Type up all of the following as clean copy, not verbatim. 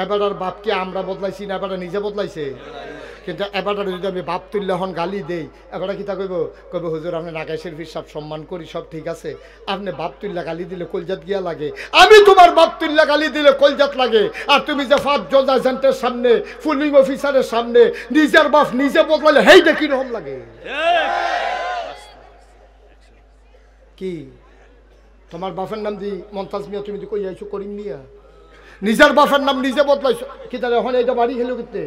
এবারের বাপকে আমরা বদলাইছি না, এবারে নিজে বদলাইছে। কিন্তু এবারে যদি আমি বাপ তুললে হন গালি দেই, এবারে কি তা কইব, কইব হুজুর আপনি নাগাইশের হিসাব সম্মান করি সব ঠিক আছে, আপনি বাপ তুললে গালি দিলে কলজাত গিয়া লাগে। আমি তোমার বাপ তুললে গালি দিলে কলজাত লাগে, আর তুমি যে 5 জন এজেন্টের সামনে, পুলিং অফিসারের সামনে নিজের বাপ নিজে বদলালে হেইটা কিরকম লাগে? কি তোমার বাপের নাম দি মমতাজ মিয়া, তুমি কই আইছো করিম মিয়া, নিজের বাপের নাম নিজে বদলাইছো। কি তাহলে এখন এইটা বাড়ি খেলো করতে,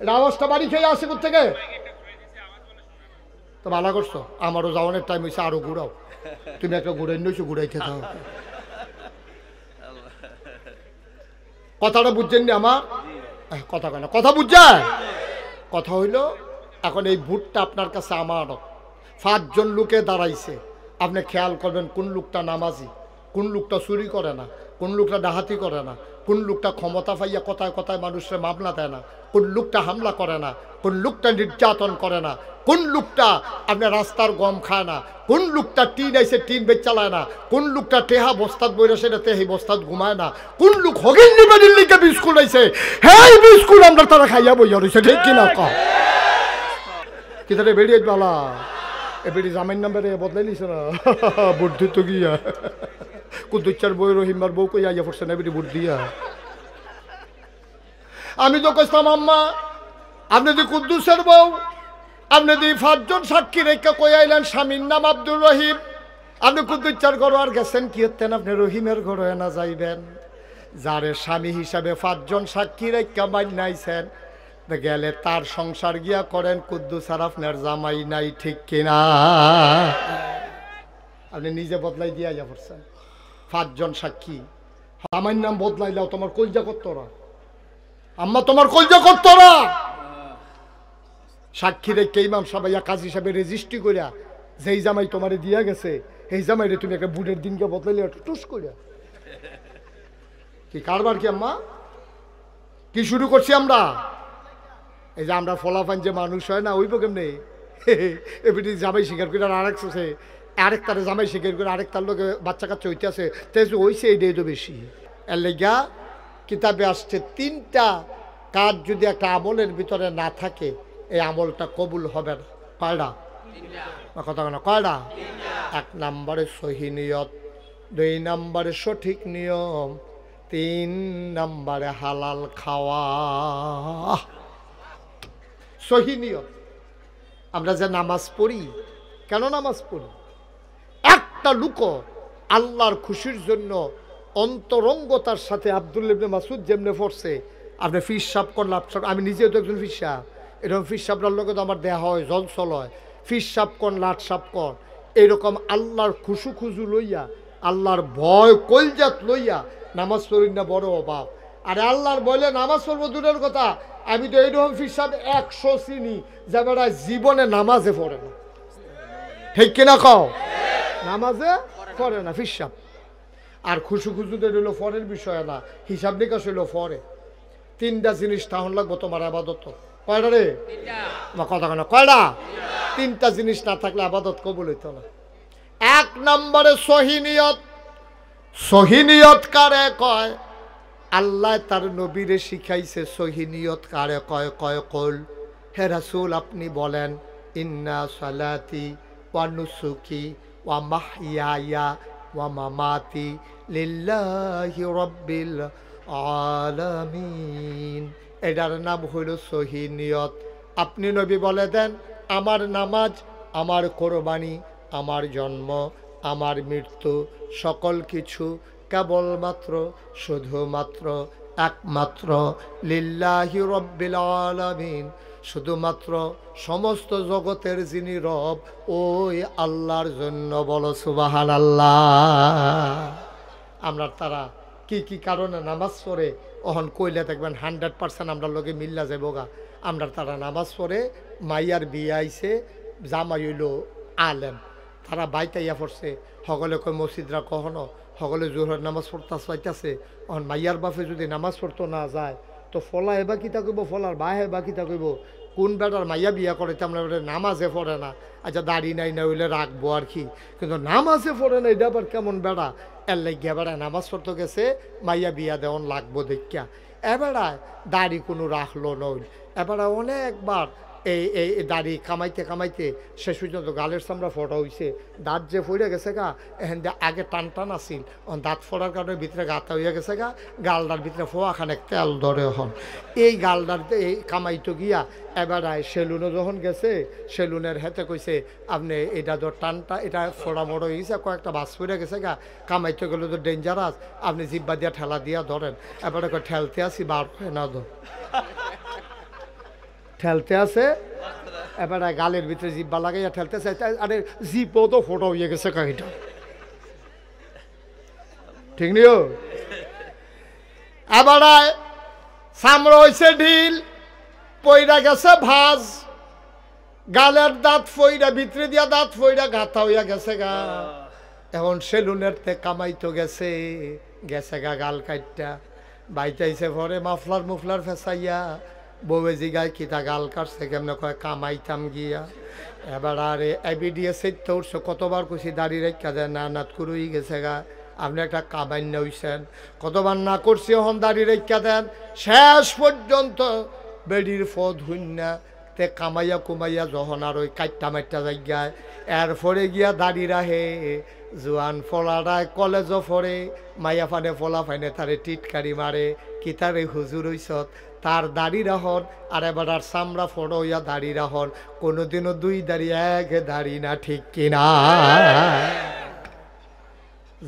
এটা আওয়াজটা বাড়ি খেয়ে আসে কোথেকে? তো ভালো করছো, আমারও যাওয়ানোর টাইম হয়েছে, আরো ঘুরাও। তুমি একটা ঘুরাই নিয়েছো, ঘুরাইতে থাও। কথাটা বুঝছেন নি আমার কথা? কেন কথা বুঝছেন? কথা হইল এখন এই ভোটটা আপনার কাছে আমার। 5 জন লোকে দাঁড়াইছে, আপনি খেয়াল করবেন কোন লোকটা নামাজি, কোন লোকটা চুরি করে না, কোন লোকটা ডাহাতি করে না, কোন লোকটা ক্ষমতা পাইয়া কথায় কথায় মানুষের মামলা দেয় না, কোন লোকটা হামলা করে না, কোন লোকটা নির্যাতন করে না, কোন লোকটা আপনার রাস্তার গম খায় না, কোন লোকটা টিন আইসে টিন বেচ চালায় না, কোন লোকটা টেহা বস্তাত বইরে সেটা তেহি বস্তাত ঘুমায় না, কোন লোক হগিন নিবেদির লিখে বিস্কুট আইছে, হ্যাঁ বিস্কুট আমরা তারা খাইয়া বইয়া রয়েছে, ঠিক কিনা কম কি তাহলে বেরিয়ে বালা এবেরি জামাইন নাম্বারে বদলাই লিছে না বুদ্ধি তো গিয়া কুদ্দুচ্চার বই রহিমার বউ কই আইয়া পড়ছে না এবেরি বুদ্ধিয়া। আমি তো কইতাম আম্মা আপনি দি কুদ্দুসের বউ, আপনি দি 5 জন সাক্ষী রেখা কই আইলেন, স্বামীর নাম আব্দুর রহিম, আপনি কুদ্দুচ্চার ঘর আর গেছেন কি হতেন, আপনি রহিমের ঘরে না যাইবেন, যারে স্বামী হিসাবে 5 জন সাক্ষী রেখা বানাইছেন গেলে তার সংসার গিয়া করেন, কুদ্দুস আর আপনার জামাই নাই, ঠিক কিনা? আপনি নিজে বদলাই দিয়া যা পড়ছেন 5 জন সাক্ষী। আমার নাম বদলাইলাও তোমার কলজা করতরা, আম্মা তোমার কলজা করতরা। সাক্ষী রেখে ইমাম সাহেব কাজী হিসাবে রেজিস্ট্রি করিয়া যেই জামাই তোমারে দিয়া গেছে এই জামাইরে তুমি একটা বুড়ের দিনকে বদলাইলে টুস করিয়া কি কারবার? কি আম্মা কি শুরু করছি আমরা? এই যে আমরা ফলাফান যে মানুষ হয় না ওইব কেমনে এবিটি জামাই স্বীকার করে আরেক তারে জামাই স্বীকার করে আরেক তার লোকে বাচ্চা কাচ্চা হইতে আছে, তাই হইছে এইটাই তো বেশি। এর লেগা কিতাবে আসছে 3টা কাজ যদি একটা আমলের ভিতরে না থাকে এই আমলটা কবুল হবে না। কয়টা কথা কেন? কয়টা? 1 নম্বরে সহি নিয়ত, 2 নম্বরে সঠিক নিয়ম, 3 নম্বরে হালাল খাওয়া। সহি নিয়ত, আমরা যে নামাজ পড়ি, কেন নামাজ পড়ি? একটা লোক আল্লাহর খুশির জন্য অন্তরঙ্গতার সাথে আব্দুল্লাহ ইবনে মাসউদ যেমনে পড়ছে, আপনি ফিস সাপ করলে, আমি নিজেও তো একজন ফিস সাপ, এরকম ফিস সাপটার লোকে তো আমার দেহা হয় জলসল হয়, ফিস সাপ কর লাট সাপ কর, এইরকম আল্লাহর খুশু লইয়া আল্লাহর ভয় কলজাত লইয়া নামাজ পড়ি না, বড় অভাব। আরে আল্লাহর বলে নামাজ পড়বো দূরের কথা, আমি তো এইরকম ফিসাব 100 চিনি যে বেড়া জীবনে নামাজে পড়ে না, ঠিক কিনা কও? নামাজে পড়ে না ফিসাব। আর খুশুতে রইল ফরের বিষয় না, হিসাব নিকাশ হইল ফরে। 3টা জিনিস তাহলে লাগবো তোমার আবাদত। কয়টা রে? কথা কেন? কয়টা? 3টা জিনিস না থাকলে আবাদত কবুল হইত না। 1 নম্বরে সহি নিয়ত। সহি নিয়ত কারে কয়? আল্লাহ তার নবীরে শিখাইছে সহি নিয়ত কারে কয়? কয় কল হে রাসূল আপনি বলেন, ইন্না সালাতি ওয়া নুসুকি ওয়া মাহইয়ায়া ওয়া মামাতি লিল্লাহি রাব্বিল আলামিন। এটার নাম হইল সহি নিয়ত। আপনি নবী বলে দেন, আমার নামাজ, আমার কোরবানি, আমার জন্ম, আমার মৃত্যু, সকল কিছু কেবলমাত্র শুধুমাত্র একমাত্র লিল্লাহি রাব্বিল আলামিন, শুধুমাত্র সমস্ত জগতের যিনি রব ওই আল্লাহর জন্য। বলো সুবহানাল্লাহ। আমরা তারা কি কি কারণে নামাজ পড়ে ওহন কইলে দেখবেন 100% আমরা লোকে মিল্লা যাবগা। আমরা তারা নামাজ পড়ে, মাইয়ার বিয়ে আইছে, জামাই হইল আলেম, তারা বাইতাইয়া পড়ছে, সকলে কয় মসজিদরা কখনো, সকলে জোহরের নামাজ পড়তে চাইতেছে। অন মাইয়ার বাপে যদি নামাজ পড়তো না যায় তো ফলা এবার কিতা কইব, ফলার বাহে বা কিতা কইব, কোন বেটার মাইয়া বিয়া করে আমরা নামাজে পড়ে না, আচ্ছা দাড়ি নাই না হইলে রাখবো আর কি, কিন্তু নামাজে পড়ে না এটা আবার কেমন বেড়া? এর লাগিয়া বেড়া নামাজ পড়তে গেছে, মাইয়া বিয়া দেওয়ান লাগবো দেখিয়া। এবারায় দাড়ি কোনো রাখলো নইল, এবারে অনেকবার এই দাড়ি কামাইতে কামাইতে শেষ পর্যন্ত গালের চামড়া ফোটা হইছে, দাঁত যে ফইরে গেছে গা, এখান দিয়ে আগে টান টান আসিল, দাঁত ফোড়ার কারণে ভিতরে গাতা হইয়া গেছে গা, গালডার ভিতরে ফোয়া খানেক তেল ধরে হন। এই গালডার এই কামাইতো গিয়া এবারায় সেলুনে যখন গেছে, সেলুনের হেতে কইছে আপনি এটা তো টানটা এটা ফোড়া মোড়ো হয়েছে, কয়েকটা বাস ফিরে গেছে গা, কামাইতে গেলে তো ডেঞ্জারাস, আপনি জিব্বা দিয়া ঠেলা দিয়া ধরেন। এবারে ঠেলতে আসি বার না ধর, ঠেলতে আছে, এবারে গালের ভিতরে জিব্বা লাগাইয়া ঠেলতেছে, আরে জিপও তো ফোটা হয়ে গেছে কাহিটা, ঠিক নিও। এবারে চামড়া হয়েছে ঢিল, পইরা গেছে ভাজ, গালের দাঁত ফইরা ভিতরে দিয়া দাঁত ফইরা গাথা হইয়া গেছে গা। এখন সেলুনের তে কামাইতো গেছে, গেছে গা গাল কাটটা, বাইতাইছে পরে মাফলার মুফলার ফেসাইয়া, বউয়ে জিগায় কিতা গাল কাটছে কেমনে, কয় কামাইতাম গিয়া। এবার আরে এবিডিএ সেটতে উঠছে, কতবার কইছি দাড়ি রেখা দেয়, না নাত করুই গেছে গা, আপনি একটা কামাইন্য হইছেন, কতবার না করছি এখন দাড়ি রেখা দেন। শেষ পর্যন্ত বেডির ফদ হইনা তে কামাইয়া কুমাইয়া যখন আর ওই কাইটটা মাইটটা জায়গায় এরপরে গিয়া দাড়ি রাহে, জোয়ান ফলারায় কলেজও ফরে, মাইয়া ফানে ফলা ফাইনে তারে টিটকারি মারে, কি তারে হুজুর হইছত, তার দাড়ি রাহন আর এবার আর চামড়া ফড়ো হইয়া দাড়ি রাহন, কোনোদিনও দুই দাড়ি এক দাড়ি না, ঠিক কিনা?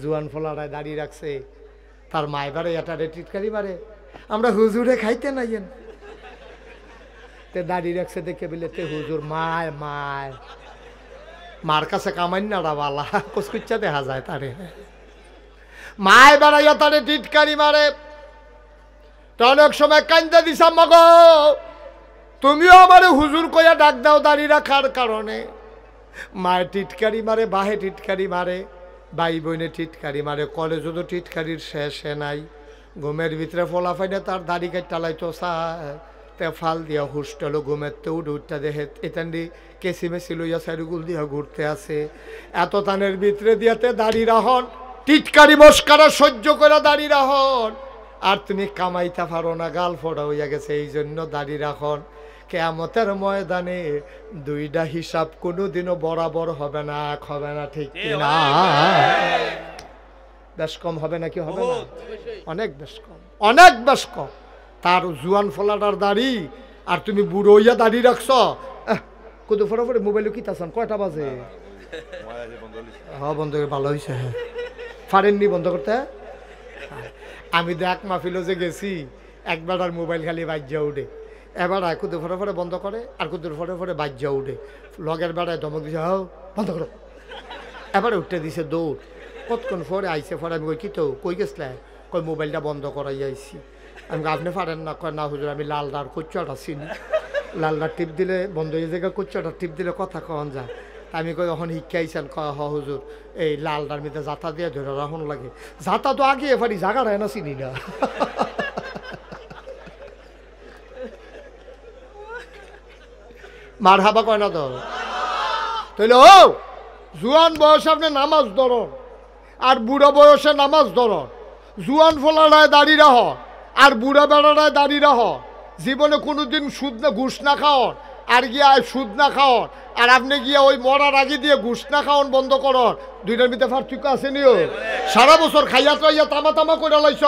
জোয়ান ফলারায় দাড়ি রাখছে, তার মাইবারে এটারে টিটকারি মারে, আমরা হুজুরে খাইতে নাইয়েন, তে দাড়ি রাখছে দেখে বলে তে হুজুর মায় মায়, মার কাছে কামাই না বালা কুচকুচ্চা দেখা যায় তারে, মায় বেড়াইয়া তারে টিটকারি মারে। তো অনেক সময় কান্দা দিছা, মগ তুমিও আমারে হুজুর কইয়া ডাক দাও দাড়ি রাখার কারণে। মায়ের টিটকারি মারে, বাহে টিটকারি মারে, ভাই বোনে টিটকারি মারে, কলেজও তো টিটকারির শেষে নাই। ঘুমের ভিতরে ফলাফাইনে তার দাড়ি কাটালাই তো চায়, তে ফাল দিয়া হুস্টেলো ঘুমের তে উঠটা দেখে এতান্ডি কেসি মেসি লইয়া সাইডুগুল দিয়া ঘুরতে আছে, এত তানের ভিতরে দিয়াতে দাড়ি রাহন, টিটকারি মস্কারা সহ্য করে দাড়ি রাহন, আর তুমি কামাইতে পারো না, গাল ফোড়া হইয়া গেছে, এই জন্য দাড়ি রাখন। কিয়ামতের ময়দানে দুইটা হিসাব কোনোদিনও বরাবর হবে না, হবে না, ঠিক কিনা? বেশ কম হবে নাকি হবে না? অনেক বেশ কম, অনেক বেশ কম। তার জুয়ান ফলাটার দাড়ি আর তুমি বুড়ো হইয়া দাড়ি রাখছ, কত ফটাফট মোবাইলে কি তাছান, কয়টা বাজে? হ্যাঁ বন্ধ করে ভালো হয়েছে, হ্যাঁ পারেননি বন্ধ করতে। আমি তো এক মাহফিলে যে গেছি, একবার আর মোবাইল খালি বাজ্যা উঠে, এবার কুদু ফটে ফটে বন্ধ করে, আর কুদুর ফটে ফটে বাজ্যা উঠে, লগের বেড়ায় ধমক দিছে, হাও বন্ধ করো, এবারে উঠতে দিছে দৌড়। কতক্ষণ পরে আইসে, পরে আমি কই কি তো কই গেছলে, কই মোবাইলটা বন্ধ করাই আইসি। আমি আপনি পারেন না, কয় না হুজুর আমি লালদার কোচ্চাটা চিনি, লালদার টিপ দিলে বন্ধ হয়ে যায়, কোচ্চাটা টিপ দিলে কথা কন যায়। আমি কই এখন শিক্ষা আইসেন, কয় হ হুজুর এই লালদার মধ্যে জাতা দিয়ে ধরে রাখুন লাগে, জাতা তো আগে এফারি জাগা রায় না চিনি না। মার হাবা কয় না তো, তাইলে ও জুয়ান বয়সে আপনি নামাজ ধরন আর বুড়া বয়সে নামাজ ধরন, জুয়ান ফলারায় দাড়ি রাহ আর বুড়া বেড়ারায় দাড়ি রাহ, জীবনে কোনোদিন সুদ না ঘুষ না খাওয়ান আর গিয়া সুদ না খাওয়ান, আর আপনি গিয়া ওই মরার আগে দিয়ে ঘুষ না খাওয়ান বন্ধ করন, দুইটার ভিতরে পার্থক্য আছে নিও। সারা বছর খাইয়া খাইয়া তামা তামা করে লাইছ,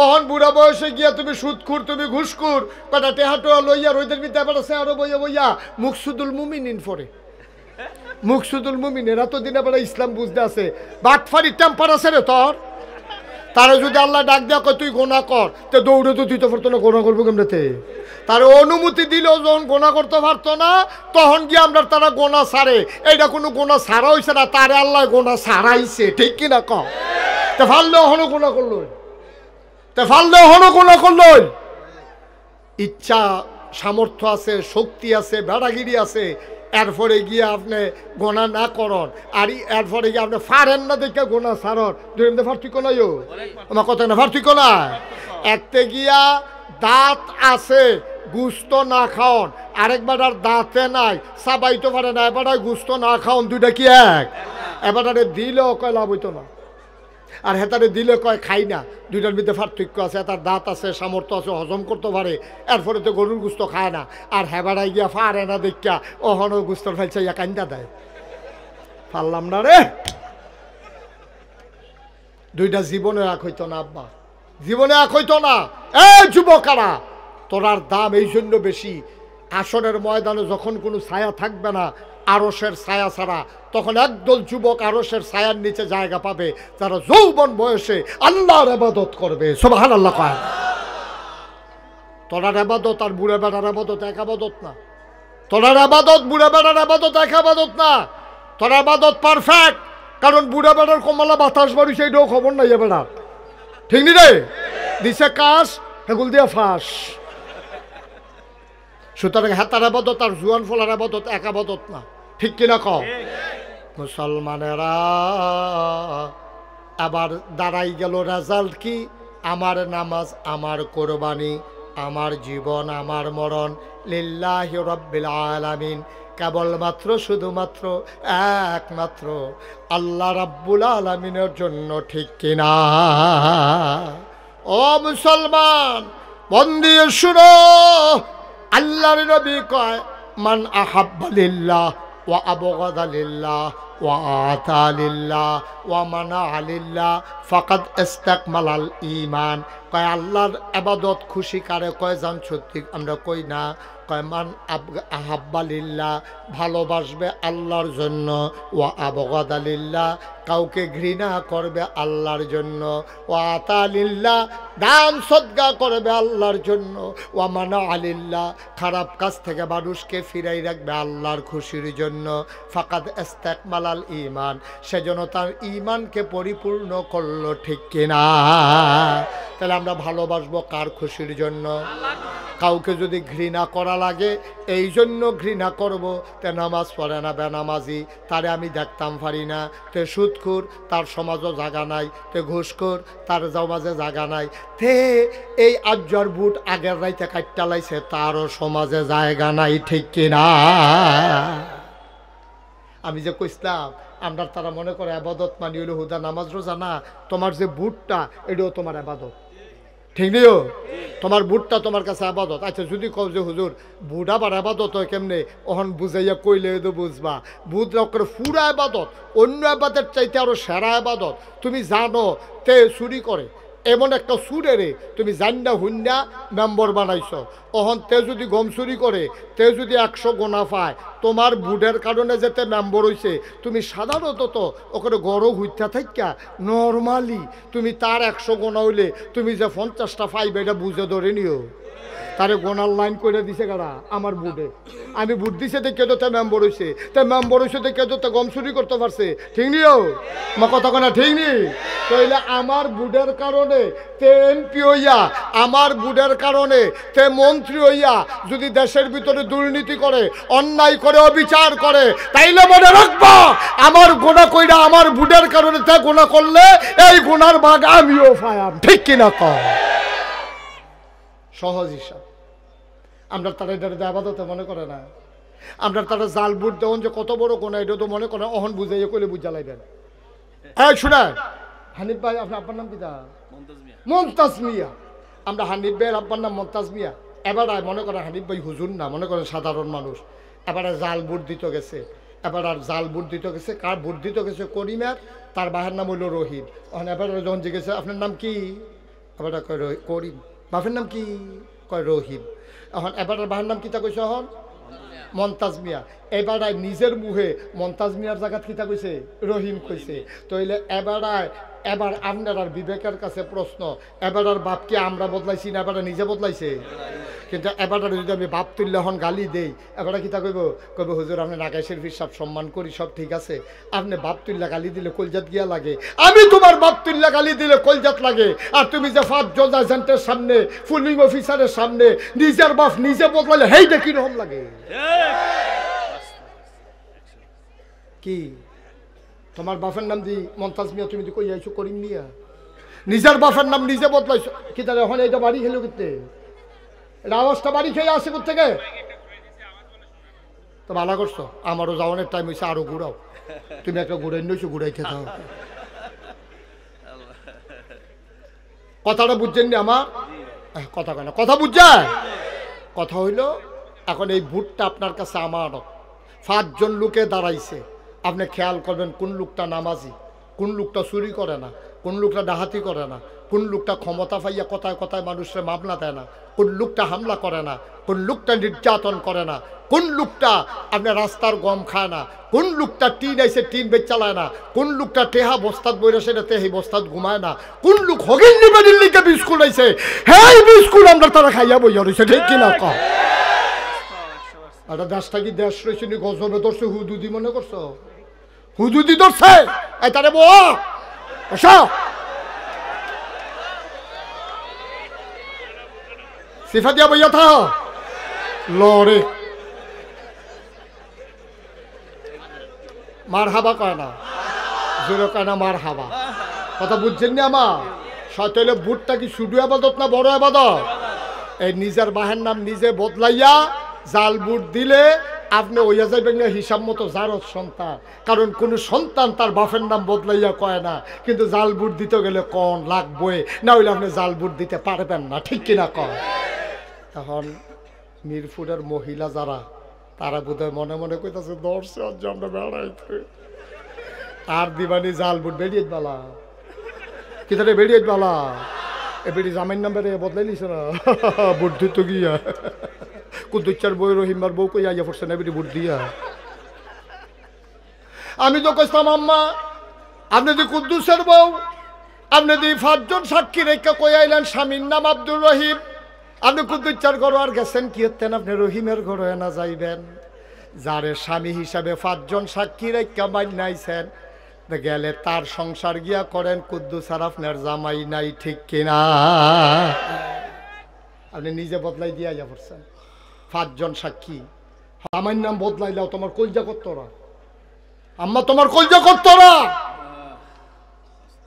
অহন বুড়া বয়সে গিয়া তুমি সুদখুর, তুমি ঘুষখুর, কটা টেহাটোয়া লইয়া রোদের ভিতরে এবার আছে আরো বইয়া বইয়া মুকসুদুল মুমিনিন পরে, মুকসুদুল মুমিন এরা তো দিনে বেড়া ইসলাম বুঝতে আছে, বাটফারি টেম্পার আছে রে তোর, তারা যদি আল্লাহ ডাক দেওয়া কয় তুই গোনা কর, তো দৌড়ে তো তুই তো পারতো না, গোনা করবো কেমনেতে? তার অনুমতি দিলেও যখন গোনা করতে পারতো না, তখন গিয়ে আমরা তারা গোনা সারে, এইটা কোনো গোনা সারা হয়েছে না, তারে আল্লাহ গোনা সারাইছে, ঠিক কিনা ক? তে ফাললেও হনো গোনা করলো, তে ফাললেও হনো গোনা করলো। ইচ্ছা সামর্থ্য আছে, শক্তি আছে, বেড়াগিরি আছে, এরপরে গিয়ে আপনি গোনা না করন, আর এরপরে গিয়ে আপনি ফারেন না দেখে গোনা সারন, দুই পার্থক্য নাই, আমার কথা না পার্থক্য না। একতে গিয়া দাঁত আছে গুস্ত না খাওন, আরেকবার আর দাঁতে নাই সাবাইতে পারে না, এবার গুস্ত না খাওন, দুইটা কি এক? এবার দিলেও কয় লাভ হইতো না, আর হেতারে দিলে কয় খাই না। দুইটার মধ্যে পার্থক্য আছে, তার দাঁত আছে, সামর্থ্য আছে, হজম করতে পারে, এরপরে তো গরুর গুস্ত খায় না। আর হেবাড়াই গিয়া ফারে না দেখা ওহনও গুস্তর ফেলছে ইয়া কান্দা দেয়। পারলাম না রে, দুইটা জীবনে এক হইতো না আব্বা, জীবনে এক হইতো না। এই যুবকারা, তোরার দাম এই জন্য বেশি, আসরের ময়দানে যখন কোনো ছায়া থাকবে না আরশের ছায়া ছাড়া, তখন একদল যুবক আরশের ছায়ার নিচে জায়গা পাবে, যারা যৌবন বয়সে আল্লাহর ইবাদত করবে। সুবহানাল্লাহ কয়। তোরার ইবাদত আর বুড়া বেড়ার ইবাদত এক ইবাদত না। তোরার ইবাদত বুড়া বেড়ার ইবাদত এক ইবাদত না। তোরা ইবাদত পারফেক্ট, কারণ বুড়া বেড়ার কমলা বাতাস বাড়ি সেইটাও খবর নাই বেড়ার, ঠিক নি রে? দিছে কাশ হেগুল দিয়া ফাঁস। সুতরাং হাতার আবাদত আর জুয়ান ফলার আবাদত এক আবাদত না, ঠিক কিনা কও? মুসলমানেরা আবার দাঁড়াই গেল রেজাল্ট কি? আমার নামাজ, আমার কোরবানি, আমার জীবন, আমার মরণ লিল্লাহি রাব্বিল আলামিন, কেবলমাত্র শুধুমাত্র একমাত্র আল্লাহ রাব্বুল আলামিনের জন্য, ঠিক কিনা? ও মুসলমান, মন দিয়ে শুনো, আল্লাহর নবী কয় মান আহাব্বা লিল্লাহ ওয়া আবগাদা লিল্লাহ ওয়া আতা লিল্লাহ ওয়া মানা লিল্লাহ ফাকাদ ইস্তাকমালাল ঈমান। কয় আল্লাহর ইবাদত খুশি কারে কয় জান সত্যি আমরা কই না। কয় মান আহাব্বা লিল্লাহ, ভালোবাসবে আল্লাহর জন্য, ওয়া আবগাদা লিল্লাহ, কাউকে ঘৃণা করবে আল্লাহর জন্য, ওয়া আতা লিল্লাহ, দান সদকা করবে আল্লাহর জন্য, ওয়া মানা লিল্লাহ, খারাপ কাজ থেকে মানুষকে ফিরাই রাখবে আল্লাহর খুশির জন্য। ফাকাদ ইস্তাকমালাল ঈমান, সেজন্য তার ঈমানকে পরিপূর্ণ করলো, ঠিক কিনা? তাহলে আমরা ভালোবাসবো কার খুশির জন্য? কাউকে যদি ঘৃণা করা লাগে এই জন্য ঘৃণা করব, তে নামাজ পড়ে না, বেনামাজি, তারে আমি দেখতাম পারি না, তে সুদখোর, তার সমাজও জায়গা নাই, তে ঘুষখোর, তার সমাজে জায়গা নাই, তে এই আজ্জর বুট আগের রাইতে কাটটা লাইছে, তারও সমাজে জায়গা নাই, ঠিক কিনা? আমি যে কইছিলাম আমরা তারা মনে করে আবাদত মানি হলো হুদা নামাজ রোজা না, তোমার যে বুটটা এটাও তোমার আবাদত, ঠিক নিও? তোমার বুটটা তোমার কাছে আবাদত। আচ্ছা যদি কও যে হুজুর বুট আবার আবাদত হয় কেমনে, ওহন বুঝাইয়া কইলে তো বুঝবা। বুট করে পুরা আবাদত, অন্য আবাদের চাইতে আরো সেরা আবাদত। তুমি জানো তে চুরি করে, এমন একটা সুরেরে তুমি জান্না হুন্না মেম্বর বানাইছ, ওহন তে যদি গম চুরি করে, তে যদি 100 গোনা পায়, তোমার বুডের কারণে যেতে মেম্বর হইছে, তুমি সাধারণত তো ওখানে গড় হইতা থাকা নর্মালি তুমি তার 100 গোনা হইলে তুমি যে 50টা পাইবে এটা বুঝে ধরে নিও। তারে গোনার লাইন করে দিছে কারা? আমার বুডে। আমি বুট দিছে দেখে তো তে মেম্বর হইছে, তে মেম্বর হইছে দেখে তো তে গম চুরি করতে পারছে, ঠিক নিও? মা কথা কোনা ঠিক নি? তাইলে আমার বুডের কারণে তে এমপি হইয়া, আমার বুডের কারণে তে মন্ত্রী হইয়া যদি দেশের ভিতরে দুর্নীতি করে, অন্যায় করে, অবিচার করে, তাইলে মনে রাখবা আমার গোনা কইরা আমার বুডের কারণে তে গোনা করলে এই গোনার ভাগ আমিও পাইলাম, ঠিক কিনা কও? সহজ হিসাব। আমরা তারা এটা আবাদতে মনে করে না। আমরা তারা জাল বুট দেন যে কত বড় গোনা, এটা তো মনে করে অহন বুঝাইয়া কইলে বুঝা লাইবেন। এই শুনে হানিফ ভাই, আপনার নাম কি? মমতাজ মিয়া। আমরা হানিফ ভাইয়ের আব্বার নাম মমতাজ মিয়া। এবার মনে করে হানিফ ভাই হুজুর না, মনে করে সাধারণ মানুষ। এবারে জাল বুট দিতে গেছে, এবার আর জাল বুট দিতে গেছে, কার বুট দিতে গেছে? করিমের, তার বাহের নাম হইল রহিম। এবার যখন জিজ্ঞেসে আপনার নাম কি, এবার কয় করিম। বাপের নাম কি? কয় রহিম। এখন এবার বাহের নাম কিতা কইছে? এখন মমতাজ মিয়া। এবার নিজের মুখে মমতাজ মিয়ার জায়গাত কিতা কইছে? রহিম কইছে। তইলে এবার আপনার আর বিবেকের কাছে প্রশ্ন, এবার আর বাপকে আমরা বদলাইছি না, এবার নিজে বদলাইছে? কিন্তু এবার যদি আমি বাপ তুললে হন গালি দেই, এবার কিতা কইব? কইব হুজুর আপনি নাগাইশের হিসাব সম্মান করি, সব ঠিক আছে, আপনি বাপ তুললে গালি দিলে কলজাত গিয়া লাগে। আমি তোমার বাপ তুললে গালি দিলে কলজাত লাগে, আর তুমি যে 5 জজ এজেন্টের সামনে, পুলিং অফিসারের সামনে নিজের বাপ নিজে বদলালে হেইটা কিরকম লাগে? কি তোমার বাপের নাম দি মমতাজ মিয়া, তুমি কই আইছো করিম মিয়া? নিজের বাপের নাম নিজে বদলাইছো কি? তাহলে এখন এইটা বাড়ি খেলো করতে, এটা আওয়াজটা বাড়ি খেয়ে আসে কোথেকে? তো ভালো করছো, আমারও যাওয়ানোর টাইম হয়েছে, আরো ঘুরাও। তুমি একটা ঘুরাই নিয়েছো, ঘুরাই খেতে হবে। কথাটা বুঝছেন নি আমার? কথা কেন কথা বুঝছেন? কথা হইল এখন এই ভোটটা আপনার কাছে আমার। 5 জন লোকে দাঁড়াইছে, আপনি খেয়াল করবেন কোন লোকটা নামাজি, কোন লোকটা চুরি করে না, কোন লোকটা ডাহাতি করে না, কোন লোকটা ক্ষমতা পাইয়া কথায় কথায় মানুষের মামলা দেয় না, কোন লোকটা হামলা করে না, কোন লোকটা নির্যাতন করে না, কোন লোকটা আপনার রাস্তার গম খায় না, কোন লোকটা টিন আইসে টিন বেচ চালায় না, কোন লোকটা টেহা বস্তাত বইরা সেটা তেহি বস্তাত ঘুমায় না, কোন লোক হগিন নিবাদির লিখে বিস্কুট আইছে, হ্যাঁ বিস্কুট আমরা তারা খাইয়া বইয়া রয়েছে, ঠিক কিনা কম? একটা দেশটা কি দেশ রয়েছে নি গজবে ধরছে হুদুদি মনে করছো? হুদুদি ধরছে এই তারে বসা সিফা দিয়া বইয়া থা লড়ে মার হাবা কয় না, জোরে কয় না মার হাবা। কথা বুঝছেন না আমার? সতলে বুটটা কি শুধু আবাদত না বড় আবাদত? এই নিজের বাহের নাম নিজে বদলাইয়া জাল বুট দিলে আপনি ওইয়া যাইবেন না হিসাব মতো জারত সন্তান। কারণ কোন সন্তান তার বাপের নাম বদলাইয়া কয় না, কিন্তু জাল বুট দিতে গেলে কন লাগবে, না হইলে আপনি জাল বুট দিতে পারবেন না, ঠিক কিনা কয়? এখন মিরপুরের মহিলা যারা তারা বোধহয় মনে মনে কইতাছে দর্শে আজ আমরা বেড়াইতে আর দিবানি জাল বুট বেরিয়ে বালা কিতারে বেরিয়ে বালা এ বেরি জামাইন নাম্বারে বদলাই নিছে না বুট দিত গিয়া কুদ্দুচ্চার বই রহিমার বউ কই আইয়া পড়ছে না বেরি বুট দিয়া। আমি তো কইতাম আম্মা আপনি দি কুদ্দুসের বউ, আপনি দি 5 জন সাক্ষী রেখা কই আইলেন স্বামীর নাম আব্দুর রহিম, আপনি কুদ্দুচ্চার ঘর আর গেছেন কি হতেন আপনি রহিমের ঘরে না যাইবেন? যারে স্বামী হিসাবে 5 জন সাক্ষী রেখা মাইনাইছেন গেলে তার সংসার গিয়া করেন, কুদ্দুস আর আপনার জামাই নাই, ঠিক কিনা? আপনি নিজে বদলাই দিয়া যা পড়ছেন 5 জন সাক্ষী। আমার নাম বদলাইলাও তোমার কলজা করতো না আম্মা, তোমার কলজা করতো না।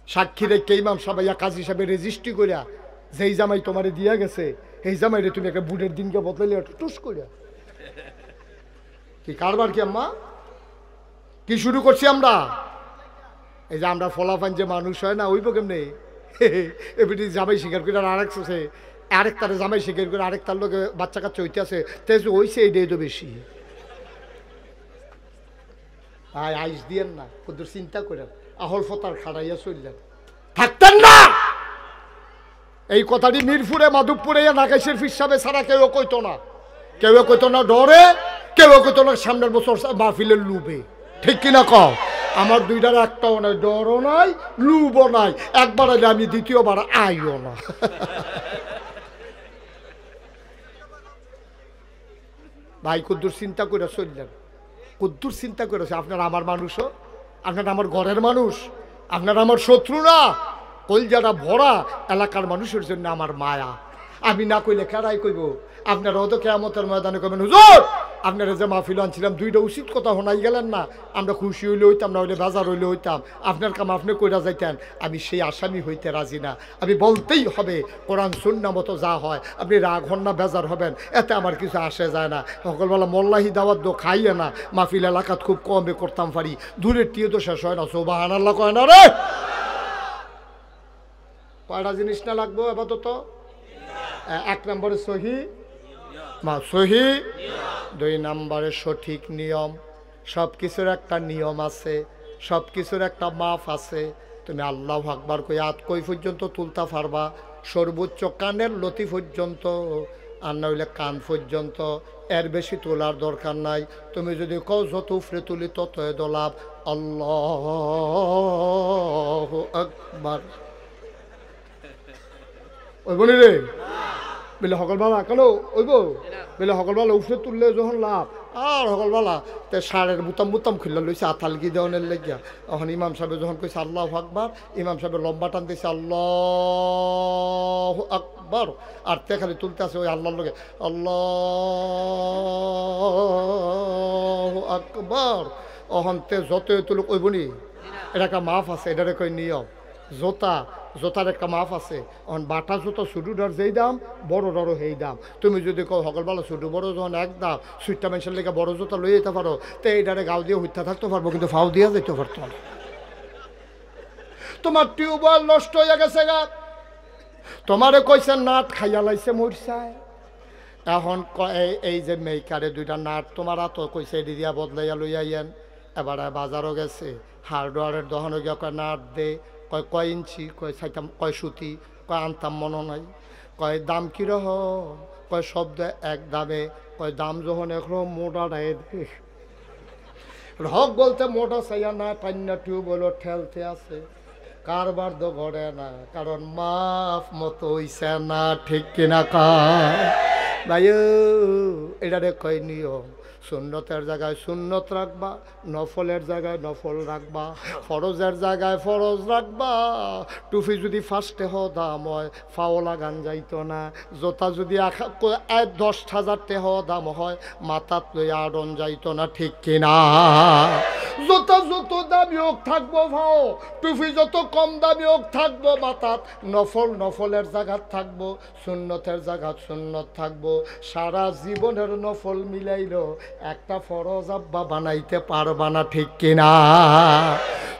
সাক্ষী রেখে ইমাম সাহেব কাজী সাহেব রেজিস্ট্রি করিয়া যেই জামাই তোমারে দিয়া গেছে এই জামাই রে তুমি একটা বুটের দিনকে বদলাইলে টুস করিয়া কি কারবার কি আম্মা? কি শুরু করছি আমরা? এই যে আমরা ফলাফান যে মানুষ হয় না ওইব কেমনে এমনি জামাই স্বীকার করে আরেকটারে জামাই স্বীকার করে আরেকটার লোকে বাচ্চা কাচ্চা হইতে আছে তেজু হইছে এইটাই তো বেশি। আইস দিয়েন না কত চিন্তা করেন, আহল ফতার খাড়াইয়া চললেন থাকতেন না। এই কথাটি মিরপুরে মাধবপুরে নাকাইশের ফিসাবে ছাড়া কেউ কইতো না, কেউ কইতো না ডরে, কেউ কইতো না সামনের বছর মাহফিলের লুবে, ঠিক কিনা কও? আমার দুইটার একটাও নাই, ডরও নাই লুবও নাই, একবার আইলে আমি দ্বিতীয়বার আইও না। ভাই কুদ্দুর চিন্তা করে চললেন, কুদ্দুর চিন্তা করেছে আপনার আমার মানুষও, আপনার আমার ঘরের মানুষ, আপনার আমার শত্রু না, কলজাটা ভরা এলাকার মানুষের জন্য আমার মায়া। আমি না কইলে কারাই কইব? আপনারাও তো কেয়ামতের ময়দানে কইবেন হুজুর আপনারা যে মাহফিল আনছিলাম দুইটা উচিত কথা শোনাই গেলেন না, আমরা খুশি হইলে হইতাম না হইলে বাজার হইলে হইতাম, আপনার কাম আপনি কইরা যাইতেন। আমি সেই আসামি হইতে রাজি না, আমি বলতেই হবে কোরআন সুন্নাহ মতো যা হয়। আপনি রাগ হন না বেজার হবেন এতে আমার কিছু আসে যায় না। সকালবেলা মোল্লাহি দাওয়াত দো খাইয়ে না, মাহফিল এলাকাত খুব কমে করতাম পারি, দূরের টিয়ে তো শেষ হয় না। সুবহানাল্লাহ কয় না রে? কয়টা জিনিস না লাগবো আপাতত? 1 নম্বরে সহি সহি, 2 নম্বরে সঠিক নিয়ম। সব কিছুর একটা নিয়ম আছে, সব কিছুর একটা মাপ আছে। তুমি আল্লাহু আকবার কই হাত কই পর্যন্ত তুলতা পারবা? সর্বোচ্চ কানের লতি পর্যন্ত, আর না হইলে কান পর্যন্ত, এর বেশি তোলার দরকার নাই। তুমি যদি কও যত উপরে তুলি ততই দলাভ। আল্লাহু আকবার ওই বলি রে বলে সকালবেলা কেন ওইব বলে সকালবেলা উঠে তুললে যখন লাভ, আর সকালবেলা তে সারের বুতাম বুতাম খুললে লইছে আথালকি দেওয়ানের লেগিয়া। তখন ইমাম সাহেব যখন কইছে আল্লাহু আকবার, ইমাম সাহেবের লম্বা টান দিয়েছে আল্লাহু আকবার, আর তে খালি তুলতে আছে ওই আল্লাহর লগে আল্লাহু আকবার। অহন তে যতই তুলুক ওই বনি এটা একটা মাফ আছে, এটার কই নিয়ম। জোতার একটা মাপ আছে। এখন বাটা জুতো ছোটোটার যেই দাম বড়োটারও সেই দাম। তুমি যদি কও সকালবেলা ছোটো বড়ো যখন এক দাম, সুইটটা মানুষের লেগে বড়ো জুতা লই যেতে পারো, তো এইটারে গাও দিয়ে হইতে থাকতে পারবো, কিন্তু ফাও দিয়ে যেতে পারতো না। তোমার টিউবওয়েল নষ্ট হয়ে গেছে গা, তোমারে কইছে নাট খাইয়া লাইছে মরছায়। এখন এই যে মেইকারে দুইটা নাট তোমার তো কইছে এডি দিয়া বদলাইয়া লইয়াইয়েন। এবারে বাজারও গেছে, হার্ডওয়ারের দোকানে গিয়া কয় নাট দে, কয় ইঞ্চি, কয় চাইতাম, কয় সুতি, কয় আনতাম মনে নাই, কয় দাম কিরকম, কয় শব্দ এক দামে, কয় দাম যখন একরকম মোটা রায় দে। হক বলতে মোটা চাইয়া না, টান্না টিউব হলো ঠেলতে আছে, কারবার তো ঘরে না, কারণ মাফ মতো হইছে না, ঠিক কিনা কা ভাই? এটারে কয় নিয়ম। সুন্নতের জায়গায় সুন্নত রাখবা, নফলের জায়গায় নফল রাখবা, ফরজের জায়গায় ফরজ রাখবা। টুপি যদি ফার্স্টে দাম হয় ফাও লাগান যাইতো না, জোতা যদি 10,000 টাকা দাম হয় মাথাত লই আড়ন যাইতো না, ঠিক কিনা? জোতা যত দামি হোক থাকবো ফাও, টুপি যত কম দামি হোক থাকবো মাথাত। নফল নফলের জায়গাত থাকবো, সুন্নতের জায়গাত সুন্নত থাকবো। সারা জীবনের নফল মিলাইলো একটা ফরজ আব্বা বানাইতে পারবা না, ঠিক কিনা?